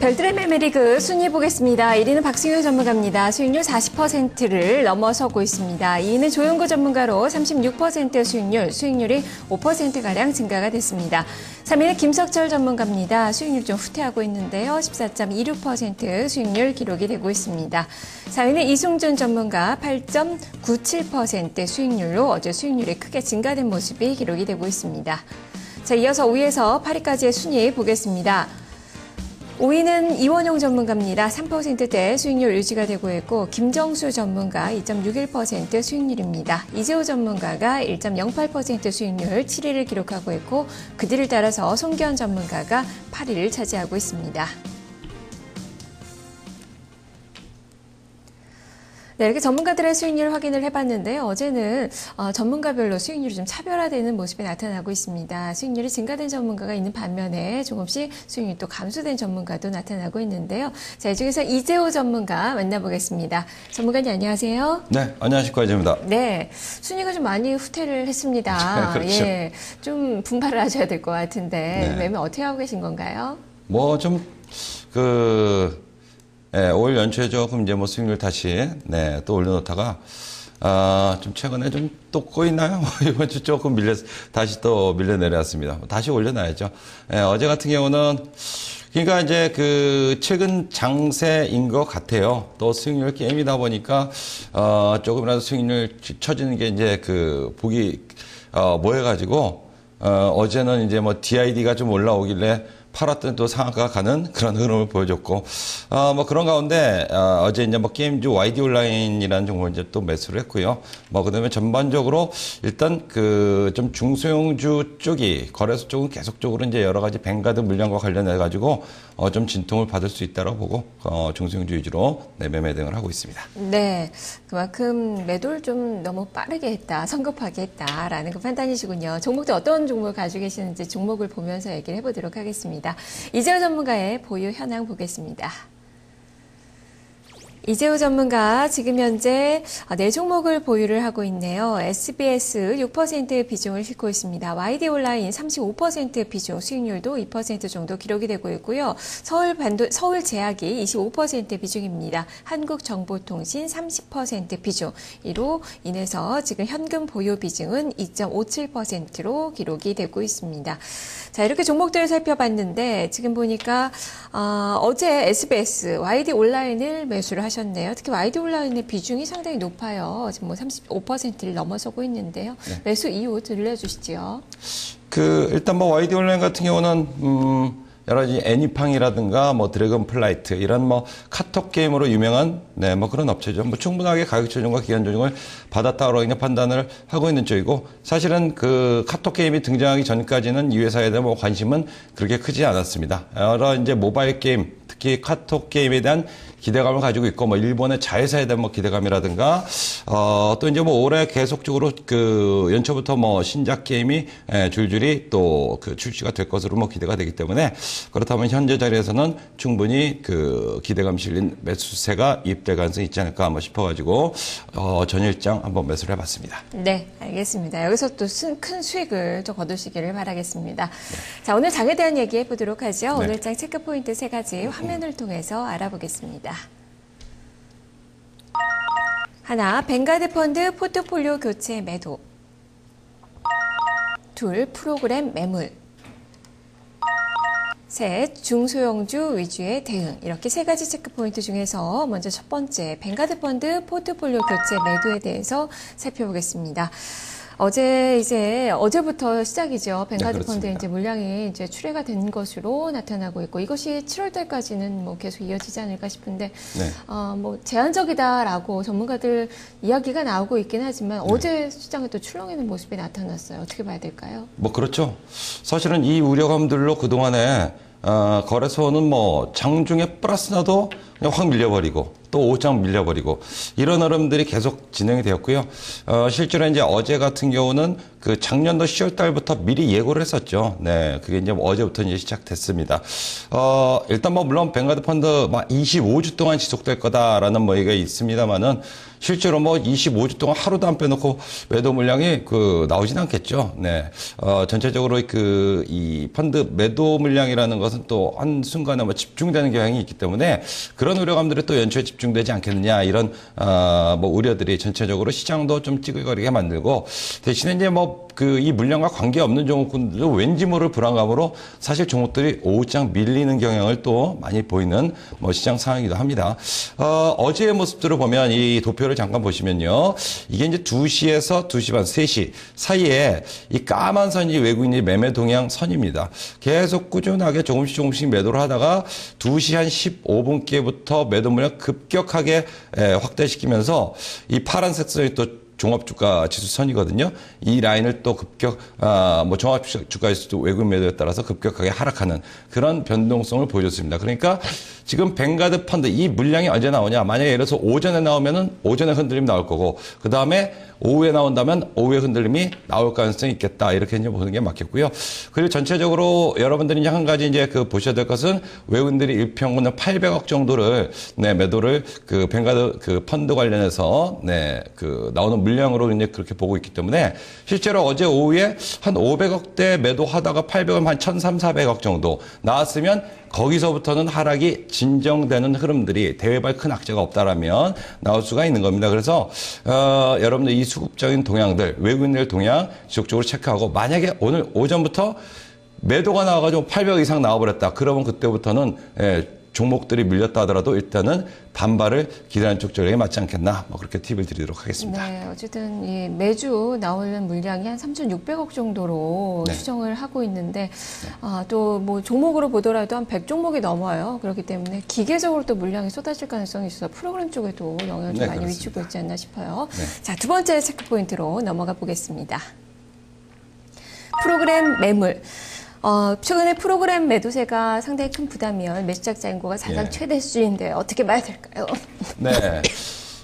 별들의 매매리그 순위 보겠습니다. 1위는 박승효 전문가입니다. 수익률 40%를 넘어서고 있습니다. 2위는 조용구 전문가로 36% 수익률이 5%가량 증가가 됐습니다. 3위는 김석철 전문가입니다. 수익률 좀 후퇴하고 있는데요. 14.26% 수익률 기록이 되고 있습니다. 4위는 이승준 전문가 8.97% 수익률로 어제 수익률이 크게 증가된 모습이 기록이 되고 있습니다. 자, 이어서 5위에서 8위까지의 순위 보겠습니다. 5위는 이원용 전문가입니다. 3%대 수익률 유지가 되고 있고 김정수 전문가 2.61% 수익률입니다. 이재호 전문가가 1.08% 수익률 7위를 기록하고 있고 그 뒤를 따라서 송기현 전문가가 8위를 차지하고 있습니다. 네, 이렇게 전문가들의 수익률 확인을 해봤는데요. 어제는 전문가별로 수익률이 좀 차별화되는 모습이 나타나고 있습니다. 수익률이 증가된 전문가가 있는 반면에 조금씩 수익률이 또 감소된 전문가도 나타나고 있는데요. 자, 이 중에서 이재호 전문가 만나보겠습니다. 전문가님 안녕하세요. 네, 안녕하십니까, 이재호입니다. 네, 순위가 좀 많이 후퇴를 했습니다. 그렇죠. 예, 좀 분발을 하셔야 될 것 같은데 네. 매매 어떻게 하고 계신 건가요? 네, 올 연초에 조금 이제 수익률 다시, 또 올려놓다가, 좀 최근에 좀 또 꼬이나요? 이번 주 조금 다시 또 밀려 내려왔습니다. 다시 올려놔야죠. 어제 같은 경우는, 그러니까 이제 최근 장세인 것 같아요. 또 수익률 게임이다 보니까, 조금이라도 수익률 처지는 게 이제 복이, 모여가지고, 어제는 이제 DID가 좀 올라오길래, 팔았더니 또 상한가 가는 그런 흐름을 보여줬고, 그런 가운데, 어제 이제 게임주 YD 온라인이라는 종목을 이제 또 매수를 했고요. 그 다음에 전반적으로 일단 좀 중소형주 쪽이, 거래소 쪽은 계속적으로 이제 여러 가지 뱅가드 물량과 관련해가지고, 좀 진통을 받을 수 있다고 보고, 중소형주 위주로 매매 등을 하고 있습니다. 네. 그만큼 매도를 좀 너무 빠르게 했다, 성급하게 했다라는 그 판단이시군요. 종목들 어떤 종목을 가지고 계시는지 종목을 보면서 얘기를 해보도록 하겠습니다. 이재호 전문가의 보유 현황 보겠습니다. 이재호 전문가 지금 현재 4종목을 보유를 하고 있네요. SBS 6% 비중을 싣고 있습니다. YD 온라인 35% 비중, 수익률도 2% 정도 기록이 되고 있고요. 서울제약이 25% 비중입니다. 한국정보통신 30% 비중, 이로 인해서 지금 현금 보유 비중은 2.57%로 기록이 되고 있습니다. 자, 이렇게 종목들을 살펴봤는데 지금 보니까 어제 SBS, YD 온라인을 매수를 하셨네요. 특히 YD 온라인의 비중이 상당히 높아요. 지금 35%를 넘어서고 있는데요. 네. 매수 이유 들려주시죠. 일단 YD 온라인 같은 경우는 여러 가지 애니팡이라든가 드래곤 플라이트 이런 카톡 게임으로 유명한 그런 업체죠. 충분하게 가격 조정과 기간 조정을 받았다고 그냥 판단을 하고 있는 쪽이고, 사실은 카톡 게임이 등장하기 전까지는 이 회사에 대한 관심은 그렇게 크지 않았습니다. 여러 이제 모바일 게임, 특히 카톡 게임에 대한 기대감을 가지고 있고, 일본의 자회사에 대한 기대감이라든가, 또 이제 올해 계속적으로 연초부터 신작 게임이 줄줄이 또 출시가 될 것으로 기대가 되기 때문에, 그렇다면 현재 자리에서는 충분히 기대감 실린 매수세가 이입될 가능성이 있지 않을까 싶어가지고, 전일장 한번 매수를 해봤습니다. 네, 알겠습니다. 여기서 또 큰 수익을 좀 거두시기를 바라겠습니다. 네. 자, 오늘 장에 대한 얘기 해보도록 하죠. 네. 오늘장 체크포인트 3가지 화면을 통해서 알아보겠습니다. 하나, 뱅가드 펀드 포트폴리오 교체 매도. 둘, 프로그램 매물. 셋, 중소형주 위주의 대응. 이렇게 3가지 체크포인트 중에서 먼저 첫 번째, 뱅가드 펀드 포트폴리오 교체 매도에 대해서 살펴보겠습니다. 어제부터 시작이죠. 뱅가드 펀드의 이제 물량이 이제 출회가 된 것으로 나타나고 있고, 이것이 7월달까지는 계속 이어지지 않을까 싶은데, 제한적이다라고 전문가들 이야기가 나오고 있긴 하지만, 어제 시장에 또 출렁이는 모습이 나타났어요. 어떻게 봐야 될까요? 그렇죠. 사실은 이 우려감들로 그동안에, 거래소는 장중에 플러스 나도 그냥 확 밀려버리고, 또 5장 밀려버리고 이런 흐름들이 계속 진행이 되었고요. 실제로 이제 어제 같은 경우는 그 작년도 10월 달부터 미리 예고를 했었죠. 네, 그게 이제 어제부터 이제 시작됐습니다. 일단 뭐 물론 뱅가드 펀드 막 25주 동안 지속될 거다라는 뭐 얘기가 있습니다만은 실제로 뭐 25주 동안 하루도 안 빼놓고 매도 물량이 나오진 않겠죠. 네, 전체적으로 이 펀드 매도 물량이라는 것은 또 한 순간에 뭐 집중되는 경향이 있기 때문에 그런 우려감들이 또 연초에 집중되지 않겠느냐 이런 뭐 우려들이 전체적으로 시장도 좀 찌글거리게 만들고 대신에 이제 뭐 이 물량과 관계없는 종목들도 왠지 모를 불안감으로 사실 종목들이 오후장 밀리는 경향을 또 많이 보이는 뭐 시장 상황이기도 합니다. 어제의 모습들을 보면 이 도표를 잠깐 보시면요. 이게 이제 2시에서 2시 반, 3시 사이에 이 까만 선이 외국인의 매매 동향 선입니다. 계속 꾸준하게 조금씩 매도를 하다가 2시 한 15분께부터 매도 물량 급격하게 확대시키면서 이 파란색 선이 또 종합주가 지수선이거든요. 이 라인을 또 뭐 종합주가 지수 외국인 매도에 따라서 급격하게 하락하는 그런 변동성을 보여줬습니다. 그러니까 지금 뱅가드 펀드 이 물량이 언제 나오냐? 만약에 예를 들어서 오전에 나오면은 오전에 흔들림이 나올 거고 그 다음에 오후에 나온다면 오후에 흔들림이 나올 가능성이 있겠다. 이렇게 이제 보는 게 맞겠고요. 그리고 전체적으로 여러분들이 이제 한 가지 이제 보셔야 될 것은 외국인들이 일평균 800억 정도를 매도를 뱅가드 펀드 관련해서 나오는 물량으로 이제 그렇게 보고 있기 때문에 실제로 어제 오후에 한 500억대 매도하다가 800억 한 1,300~400억 정도 나왔으면 거기서부터는 하락이 진정되는 흐름들이 대외발 큰 악재가 없다라면 나올 수가 있는 겁니다. 그래서 여러분들 이 수급적인 동향들, 외국인들 동향 지속적으로 체크하고 만약에 오늘 오전부터 매도가 나와가지고 800억 이상 나와버렸다. 그러면 그때부터는 종목들이 밀렸다 하더라도 일단은 반발을 기다리는 쪽 전략에 맞지 않겠나 뭐 그렇게 팁을 드리도록 하겠습니다. 네, 어쨌든 매주 나오는 물량이 한 3,600억 정도로 추정을 하고 있는데 또 뭐 종목으로 보더라도 한 100종목이 넘어요. 그렇기 때문에 기계적으로 또 물량이 쏟아질 가능성이 있어서 프로그램 쪽에도 영향을 좀 많이 미치고 있지 않나 싶어요. 자, 두 번째 체크 포인트로 넘어가 보겠습니다. 프로그램 매물. 최근에 프로그램 매도세가 상당히 큰 부담이면 매수작자 인구가 사상 최대 수준인데 어떻게 봐야 될까요? 네.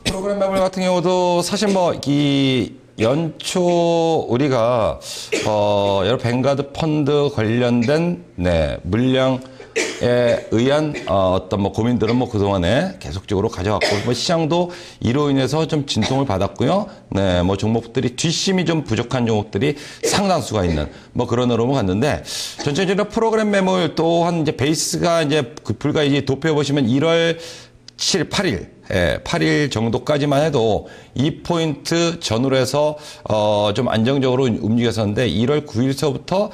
프로그램 매물 같은 경우도 사실 뭐 이 연초 우리가 여러 뱅가드 펀드 관련된 물량에 의한 어떤 뭐 고민들은 뭐 그동안에 계속적으로 가져왔고 뭐 시장도 이로 인해서 좀 진통을 받았고요. 네, 뭐 종목들이 뒷심이 좀 부족한 종목들이 상당수가 있는 뭐 그런 흐름을 갔는데 전체적으로 프로그램 매물 또한 이제 베이스가 이제 불과 이제 도표에 보시면 1월 7, 8일 정도까지만 해도 2포인트 전후로 해서 좀 안정적으로 움직였었는데 1월 9일서부터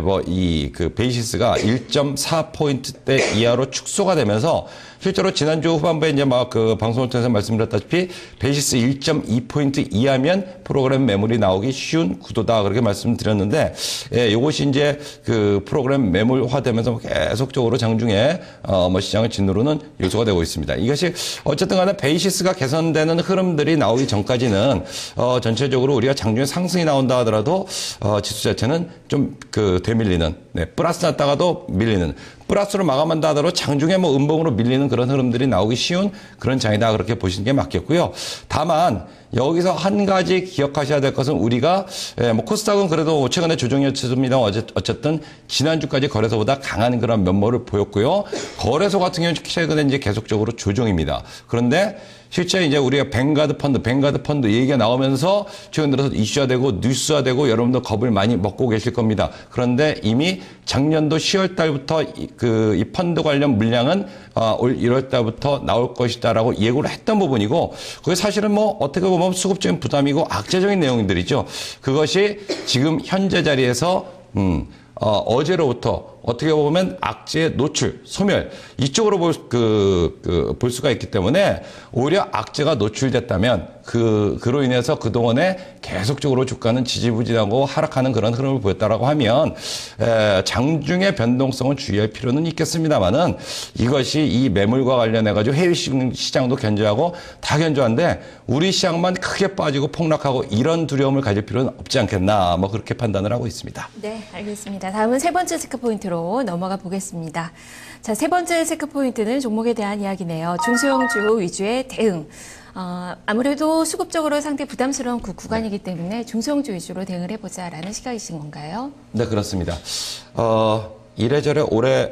뭐 이 베이시스가 1.4포인트대 이하로 축소가 되면서 실제로 지난주 후반부에 이제 막 방송을 통해서 말씀드렸다시피 베이시스 1.2포인트 이하면 프로그램 매물이 나오기 쉬운 구도다 그렇게 말씀드렸는데 이것이 이제 프로그램 매물화되면서 계속적으로 장중에 뭐 시장을 짓누르는 요소가 되고 있습니다. 이것이 어쨌든 간에 베이시스가 개선되는 흐름들이 나오기 전까지는 전체적으로 우리가 장중에 상승이 나온다 하더라도 지수 자체는 좀 되밀리는 플러스 났다가도 밀리는 플러스로 마감한다 하더라도 장중에 뭐 음봉으로 밀리는 그런 흐름들이 나오기 쉬운 그런 장이다 그렇게 보시는 게 맞겠고요. 다만 여기서 한 가지 기억하셔야 될 것은 우리가 뭐 코스닥은 그래도 최근에 조정이었습니다. 어쨌든 지난주까지 거래소보다 강한 그런 면모를 보였고요. 거래소 같은 경우는 최근에 이제 계속적으로 조정입니다. 그런데 실제 이제 우리가 뱅가드 펀드 얘기가 나오면서 최근 들어서 이슈화되고 뉴스화되고 여러분들 겁을 많이 먹고 계실 겁니다. 그런데 이미 작년도 10월 달부터 이 펀드 관련 물량은 올 1월 달부터 나올 것이다라고 예고를 했던 부분이고 그게 사실은 뭐 어떻게 보면 수급적인 부담이고 악재적인 내용들이죠. 그것이 지금 현재 자리에서 어제로부터 어떻게 보면 악재의 노출, 소멸 이쪽으로 볼 수가 있기 때문에 오히려 악재가 노출됐다면 그로 인해서 그동안에 계속적으로 주가는 지지부진하고 하락하는 그런 흐름을 보였다라고 하면 장중의 변동성은 주의할 필요는 있겠습니다만은 이것이 이 매물과 관련해 가지고 해외 시장도 견조하고 다 견조한데 우리 시장만 크게 빠지고 폭락하고 이런 두려움을 가질 필요는 없지 않겠나 뭐 그렇게 판단을 하고 있습니다. 네, 알겠습니다. 다음은 세 번째 체크 포인트로 종목으로 넘어가 보겠습니다. 자, 세 번째 체크포인트는 종목에 대한 이야기네요. 중소형주 위주의 대응. 아무래도 수급적으로 상당히 부담스러운 구간이기 때문에 중소형주 위주로 대응을 해보자라는 시각이신 건가요? 네, 그렇습니다. 이래저래 올해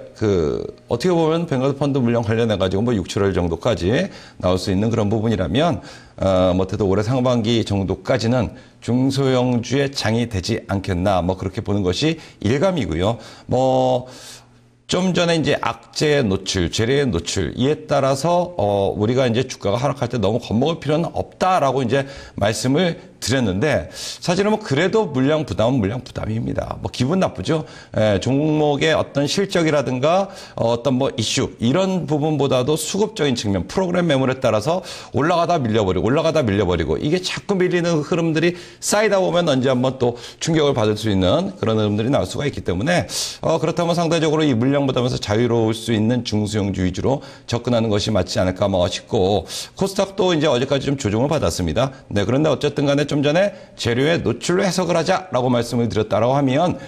어떻게 보면 뱅가드 펀드 물량 관련해가지고 뭐 6, 7월 정도까지 나올 수 있는 그런 부분이라면, 못해도 올해 상반기 정도까지는 중소형주의 장이 되지 않겠나, 뭐 그렇게 보는 것이 일감이고요. 좀 전에 이제 악재의 노출, 재료의 노출, 이에 따라서, 우리가 이제 주가가 하락할 때 너무 겁먹을 필요는 없다라고 이제 말씀을 드렸는데, 사실은 뭐 그래도 물량 부담은 물량 부담입니다. 뭐 기분 나쁘죠? 종목의 어떤 실적이라든가 어떤 뭐 이슈, 이런 부분보다도 수급적인 측면, 프로그램 매물에 따라서 올라가다 밀려버리고, 이게 자꾸 밀리는 흐름들이 쌓이다 보면 언제 한번 또 충격을 받을 수 있는 그런 흐름들이 나올 수가 있기 때문에, 그렇다면 상대적으로 이 물량 부담에서 자유로울 수 있는 중소형주 위주로 접근하는 것이 맞지 않을까 싶고, 코스닥도 이제 어제까지 좀 조정을 받았습니다. 네, 그런데 어쨌든 간에 좀 전에 재료의 노출로 해석을 하자라고 말씀을 드렸다라고 하면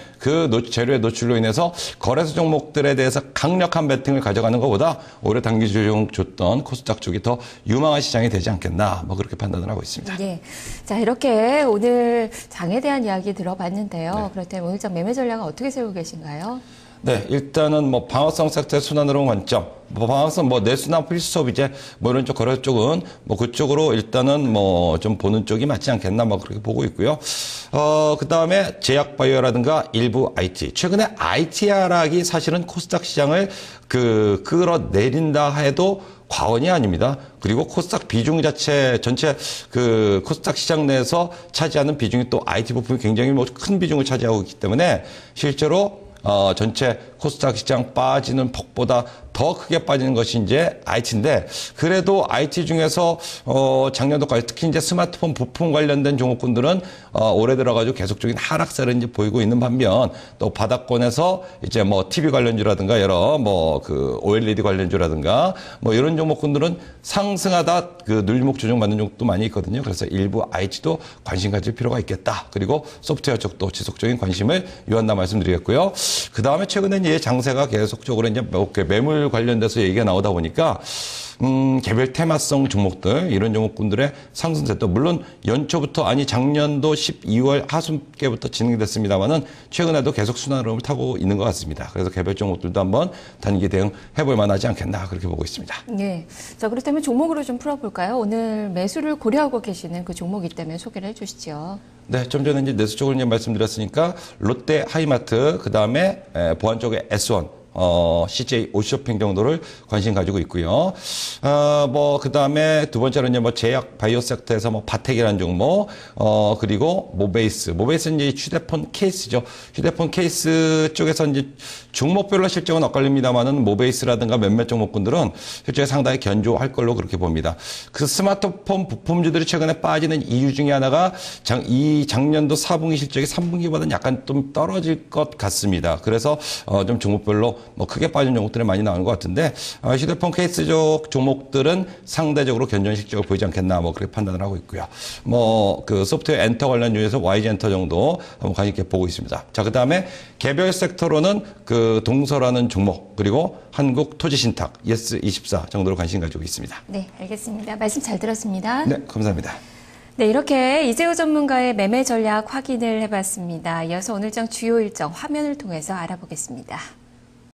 재료의 노출로 인해서 거래소 종목들에 대해서 강력한 배팅을 가져가는 것보다 오히려 단기 조정 줬던 코스닥 쪽이 더 유망한 시장이 되지 않겠나, 뭐 그렇게 판단을 하고 있습니다. 네. 자, 이렇게 오늘 장에 대한 이야기 들어봤는데요. 네. 그렇다면 오늘 장 매매 전략은 어떻게 세우고 계신가요? 네, 일단은 뭐 방어성 섹터의 순환으로 온 관점, 방어성 내수나 필수업 이제 이런 쪽 거래 쪽은 그쪽으로 일단은 좀 보는 쪽이 맞지 않겠나 그렇게 보고 있고요. 그 다음에 제약 바이오라든가 일부 IT, 최근에 IT 하락이 사실은 코스닥 시장을 끌어내린다 해도 과언이 아닙니다. 그리고 코스닥 비중 자체 전체 코스닥 시장 내에서 차지하는 비중이 또 IT 부품이 굉장히 큰 비중을 차지하고 있기 때문에 실제로 전체 코스닥 시장 빠지는 폭보다 더 크게 빠지는 것이 이제 IT인데, 그래도 IT 중에서 작년도까지 특히 이제 스마트폰 부품 관련된 종목군들은 올해 들어가지고 계속적인 하락세를 이제 보이고 있는 반면, 또 바닥권에서 이제 TV 관련주라든가 여러 OLED 관련주라든가 이런 종목군들은 상승하다 눌림목 조정받는 종목도 많이 있거든요. 그래서 일부 IT도 관심 가질 필요가 있겠다. 그리고 소프트웨어 쪽도 지속적인 관심을 요한다 말씀드리겠고요. 그 다음에 최근에 이제 장세가 계속적으로 이제 매물 관련돼서 얘기가 나오다 보니까 개별 테마성 종목들, 이런 종목군들의 상승세도 물론 연초부터 작년도 12월 하순께부터 진행이 됐습니다만은 최근에도 계속 순환 흐름을 타고 있는 것 같습니다. 그래서 개별 종목들도 한번 단기 대응 해볼 만하지 않겠나 그렇게 보고 있습니다. 네. 자, 그렇다면 종목으로 좀 풀어볼까요? 오늘 매수를 고려하고 계시는 그 종목이 있다면 소개를 해주시죠. 네, 좀 전에 이제 내수 쪽으로 이제 말씀드렸으니까 롯데 하이마트, 그 다음에 보안 쪽에 S1, CJ 오쇼핑 정도를 관심 가지고 있고요. 그 다음에 두 번째로 이제 제약 바이오 섹터에서 바텍이라는 종목, 그리고 모베이스는 이제 휴대폰 케이스죠. 휴대폰 케이스 쪽에서 이제 종목별로 실적은 엇갈립니다만은 모베이스라든가 몇몇 종목군들은 실제 상당히 견조할 걸로 그렇게 봅니다. 그 스마트폰 부품주들이 최근에 빠지는 이유 중에 하나가 작년도 4분기 실적이 3분기보다는 약간 좀 떨어질 것 같습니다. 그래서 좀 종목별로 크게 빠진 종목들이 많이 나오는 것 같은데, 휴대폰 케이스적 종목들은 상대적으로 견조한 실적을 보이지 않겠나 그렇게 판단을 하고 있고요. 소프트웨어 엔터 관련주에서 YG 엔터 정도 한번 관심 있게 보고 있습니다. 자, 그 다음에 개별 섹터로는 동서라는 종목, 그리고 한국토지신탁, 예스24 정도로 관심 가지고 있습니다. 네, 알겠습니다. 말씀 잘 들었습니다. 네, 감사합니다. 네, 이렇게 이재호 전문가의 매매 전략 확인을 해봤습니다. 이어서 오늘장 주요 일정 화면을 통해서 알아보겠습니다.